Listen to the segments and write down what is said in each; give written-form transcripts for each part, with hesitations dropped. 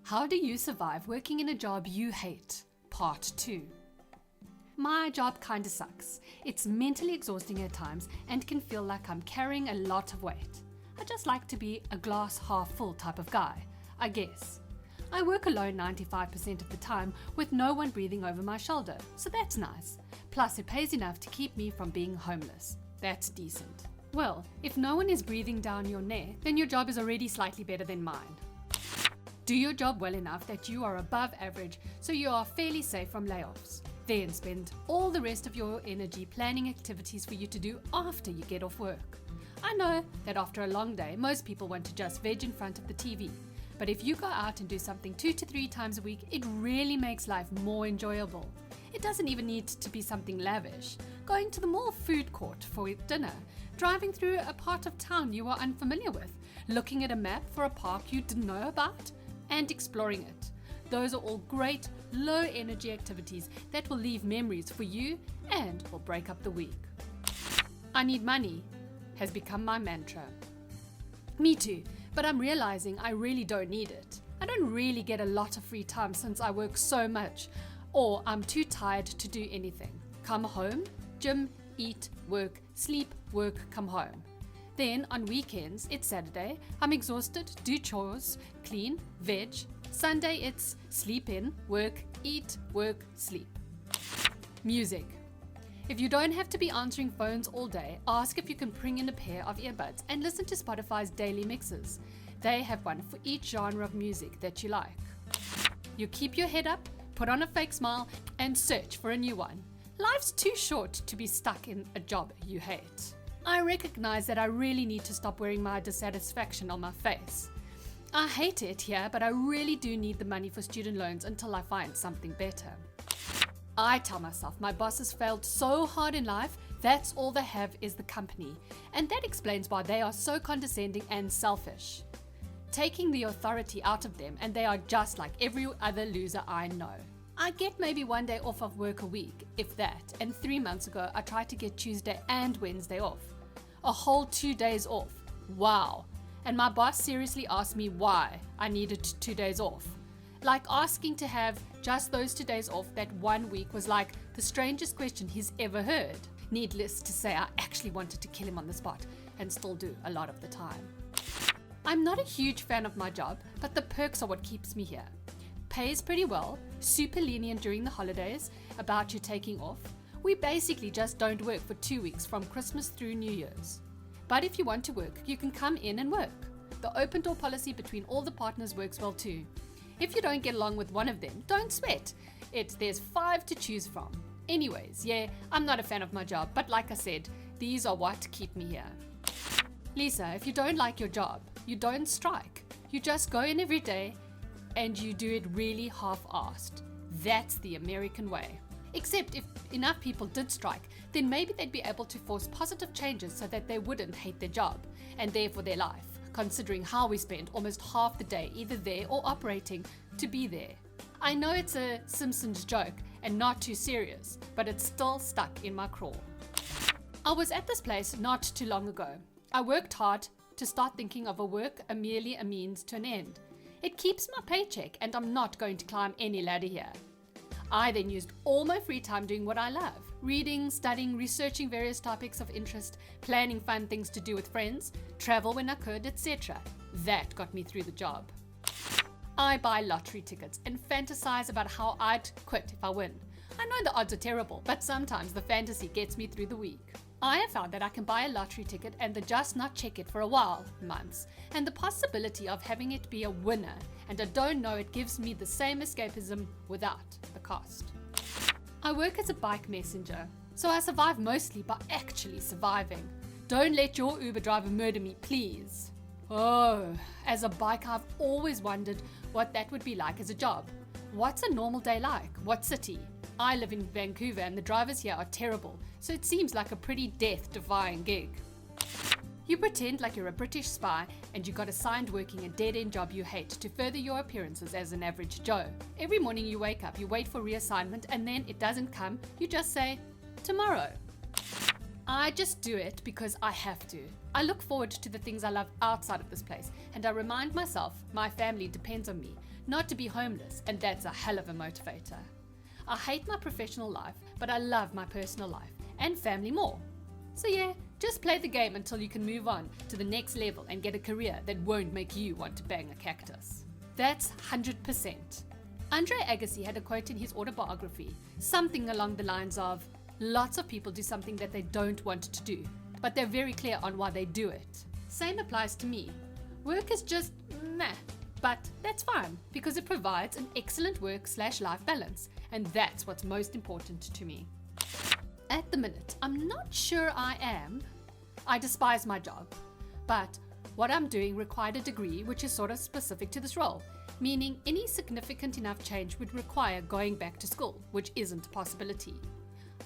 How do you survive working in a job you hate? Part 2. My job kinda sucks. It's mentally exhausting at times and can feel like I'm carrying a lot of weight. I just like to be a glass half full type of guy, I guess. I work alone 95% of the time with no one breathing over my shoulder, so that's nice. Plus it pays enough to keep me from being homeless. That's decent. Well, if no one is breathing down your neck, then your job is already slightly better than mine. Do your job well enough that you are above average so you are fairly safe from layoffs. Then spend all the rest of your energy planning activities for you to do after you get off work. I know that after a long day, most people want to just veg in front of the TV. But if you go out and do something 2 to 3 times a week, it really makes life more enjoyable. It doesn't even need to be something lavish. Going to the mall food court for dinner, driving through a part of town you are unfamiliar with, looking at a map for a park you didn't know about, and exploring it. Those are all great, low-energy activities that will leave memories for you and will break up the week. I need money has become my mantra. Me too, but I'm realizing I really don't need it. I don't really get a lot of free time since I work so much, or I'm too tired to do anything. Come home, gym, eat, work, sleep, work, come home. Then on weekends, it's Saturday, I'm exhausted, do chores, clean, veg. Sunday it's sleep in, work, eat, work, sleep. Music. If you don't have to be answering phones all day, ask if you can bring in a pair of earbuds and listen to Spotify's daily mixes. They have one for each genre of music that you like. You keep your head up, put on a fake smile, and search for a new one. Life's too short to be stuck in a job you hate. I recognize that I really need to stop wearing my dissatisfaction on my face. I hate it here, but I really do need the money for student loans until I find something better. I tell myself my bosses failed so hard in life, that's all they have is the company. And that explains why they are so condescending and selfish. Taking the authority out of them, and they are just like every other loser I know. I get maybe 1 day off of work a week, if that, and 3 months ago I tried to get Tuesday and Wednesday off. A whole 2 days off. Wow. And my boss seriously asked me why I needed 2 days off. Like asking to have just those 2 days off that 1 week was like the strangest question he's ever heard. Needless to say, I actually wanted to kill him on the spot, and still do a lot of the time. I'm not a huge fan of my job, but the perks are what keeps me here. Pays pretty well, super lenient during the holidays, about you taking off. We basically just don't work for 2 weeks from Christmas through New Year's. But if you want to work, you can come in and work. The open door policy between all the partners works well too. If you don't get along with one of them, don't sweat. There's 5 to choose from. Anyways, yeah, I'm not a fan of my job, but like I said, these are what keep me here. Lisa, if you don't like your job, you don't strike. You just go in every day and you do it really half-assed. That's the American way. Except if enough people did strike, then maybe they'd be able to force positive changes so that they wouldn't hate their job and therefore their life, considering how we spend almost half the day either there or operating to be there. I know it's a Simpsons joke and not too serious, but it's still stuck in my craw. I was at this place not too long ago. I worked hard to start thinking of work merely a means to an end. It keeps my paycheck and I'm not going to climb any ladder here. I then used all my free time doing what I love. Reading, studying, researching various topics of interest, planning fun things to do with friends, travel when I could, etc. That got me through the job. I buy lottery tickets and fantasize about how I'd quit if I win. I know the odds are terrible, but sometimes the fantasy gets me through the week. I have found that I can buy a lottery ticket and then just not check it for a while, months, and the possibility of having it be a winner, and I don't know, it gives me the same escapism without the cost. I work as a bike messenger, so I survive mostly by actually surviving. Don't let your Uber driver murder me, please. Oh, as a biker, I've always wondered what that would be like as a job. What's a normal day like? What city? I live in Vancouver and the drivers here are terrible, so it seems like a pretty death-defying gig. You pretend like you're a British spy and you got assigned working a dead-end job you hate to further your appearances as an average Joe. Every morning you wake up, you wait for reassignment, and then it doesn't come, you just say, tomorrow. I just do it because I have to. I look forward to the things I love outside of this place, and I remind myself my family depends on me, not to be homeless, and that's a hell of a motivator. I hate my professional life, but I love my personal life and family more. So yeah, just play the game until you can move on to the next level and get a career that won't make you want to bang a cactus. That's 100%. Andre Agassi had a quote in his autobiography, something along the lines of, "Lots of people do something that they don't want to do, but they're very clear on why they do it." Same applies to me. Work is just meh, but that's fine because it provides an excellent work/life balance, and that's what's most important to me. At the minute, I'm not sure I am. I despise my job, but what I'm doing required a degree which is sort of specific to this role, meaning any significant enough change would require going back to school, which isn't a possibility.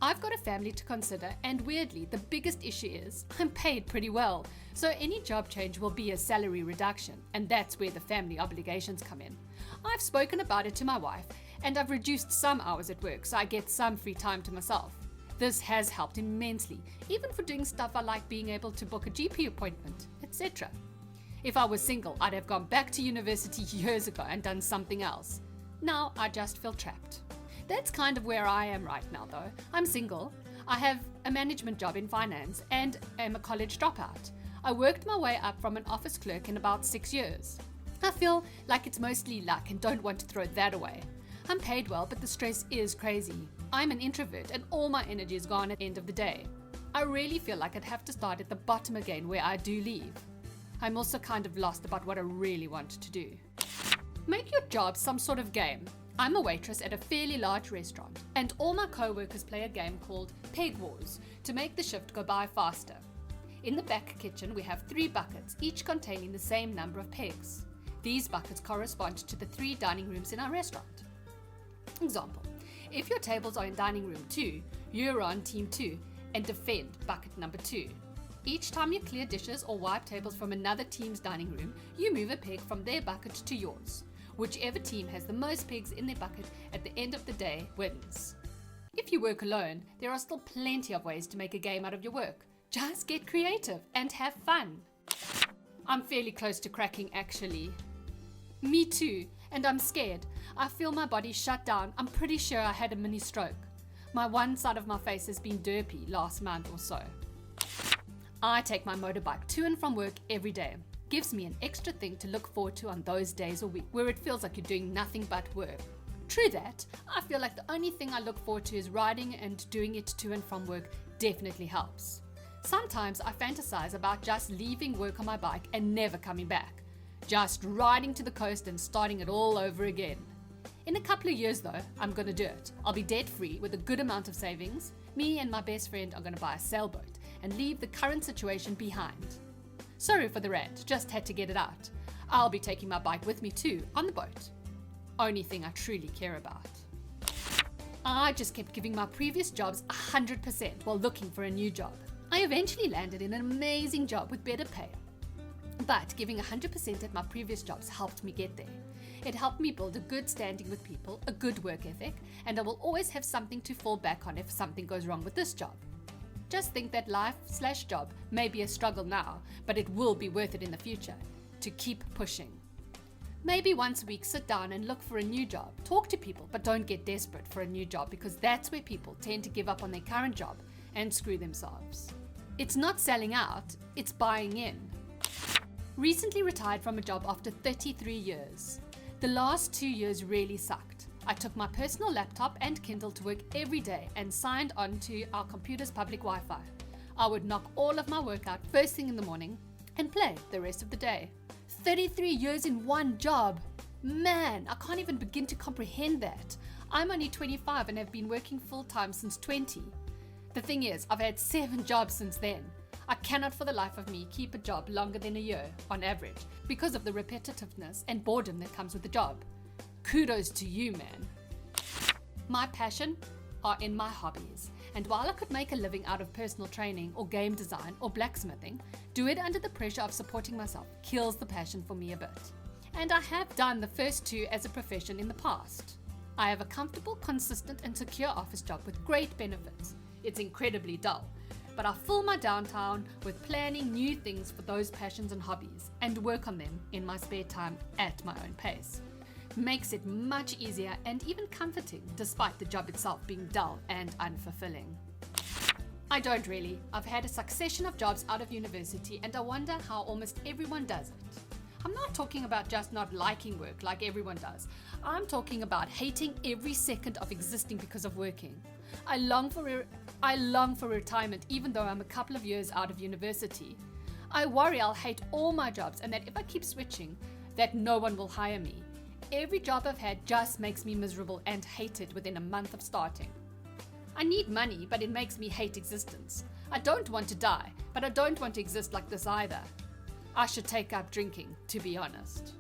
I've got a family to consider, and weirdly, the biggest issue is I'm paid pretty well, so any job change will be a salary reduction, and that's where the family obligations come in. I've spoken about it to my wife, and I've reduced some hours at work so I get some free time to myself. This has helped immensely, even for doing stuff I like, being able to book a GP appointment, etc. If I was single, I'd have gone back to university years ago and done something else. Now I just feel trapped. That's kind of where I am right now though. I'm single, I have a management job in finance, and am a college dropout. I worked my way up from an office clerk in about 6 years. I feel like it's mostly luck and don't want to throw that away. I'm paid well, but the stress is crazy. I'm an introvert and all my energy is gone at the end of the day. I really feel like I'd have to start at the bottom again where I do leave. I'm also kind of lost about what I really want to do. Make your job some sort of game. I'm a waitress at a fairly large restaurant, and all my co-workers play a game called Peg Wars to make the shift go by faster. In the back kitchen, we have 3 buckets, each containing the same number of pegs. These buckets correspond to the 3 dining rooms in our restaurant. Example, if your tables are in dining room 2, you're on team 2 and defend bucket number 2. Each time you clear dishes or wipe tables from another team's dining room, you move a peg from their bucket to yours. Whichever team has the most pegs in their bucket at the end of the day wins. If you work alone, there are still plenty of ways to make a game out of your work. Just get creative and have fun. I'm fairly close to cracking actually. Me too, and I'm scared. I feel my body shut down. I'm pretty sure I had a mini stroke. My one side of my face has been derpy last month or so. I take my motorbike to and from work every day. Gives me an extra thing to look forward to on those days a week where it feels like you're doing nothing but work. True that, I feel like the only thing I look forward to is riding, and doing it to and from work definitely helps. Sometimes I fantasize about just leaving work on my bike and never coming back. Just riding to the coast and starting it all over again. In a couple of years though, I'm gonna do it. I'll be debt free with a good amount of savings. Me and my best friend are gonna buy a sailboat and leave the current situation behind. Sorry for the rant, just had to get it out. I'll be taking my bike with me too, on the boat. Only thing I truly care about. I just kept giving my previous jobs 100% while looking for a new job. I eventually landed in an amazing job with better pay. But giving 100% at my previous jobs helped me get there. It helped me build a good standing with people, a good work ethic, and I will always have something to fall back on if something goes wrong with this job. Just think that life/job may be a struggle now, but it will be worth it in the future, to keep pushing. Maybe once a week sit down and look for a new job. Talk to people, but don't get desperate for a new job, because that's where people tend to give up on their current job and screw themselves. It's not selling out, it's buying in. Recently retired from a job after 33 years. The last 2 years really sucked. I took my personal laptop and Kindle to work every day and signed on to our computer's public Wi-Fi. I would knock all of my work out first thing in the morning and play the rest of the day. 33 years in one job. Man, I can't even begin to comprehend that. I'm only 25 and have been working full-time since 20. The thing is, I've had 7 jobs since then. I cannot for the life of me keep a job longer than a year, on average, because of the repetitiveness and boredom that comes with the job. Kudos to you, man. My passion are in my hobbies, and while I could make a living out of personal training or game design or blacksmithing, do it under the pressure of supporting myself kills the passion for me a bit. And I have done the first 2 as a profession in the past. I have a comfortable, consistent and secure office job with great benefits. It's incredibly dull. but I fill my downtime with planning new things for those passions and hobbies and work on them in my spare time at my own pace. Makes it much easier and even comforting despite the job itself being dull and unfulfilling. I don't really. I've had a succession of jobs out of university and I wonder how almost everyone does it. I'm not talking about just not liking work like everyone does. I'm talking about hating every second of existing because of working. I long for retirement even though I'm a couple of years out of university. I worry I'll hate all my jobs and that if I keep switching, that no one will hire me. Every job I've had just makes me miserable and hate it within a month of starting. I need money, but it makes me hate existence. I don't want to die, but I don't want to exist like this either. I should take up drinking, to be honest.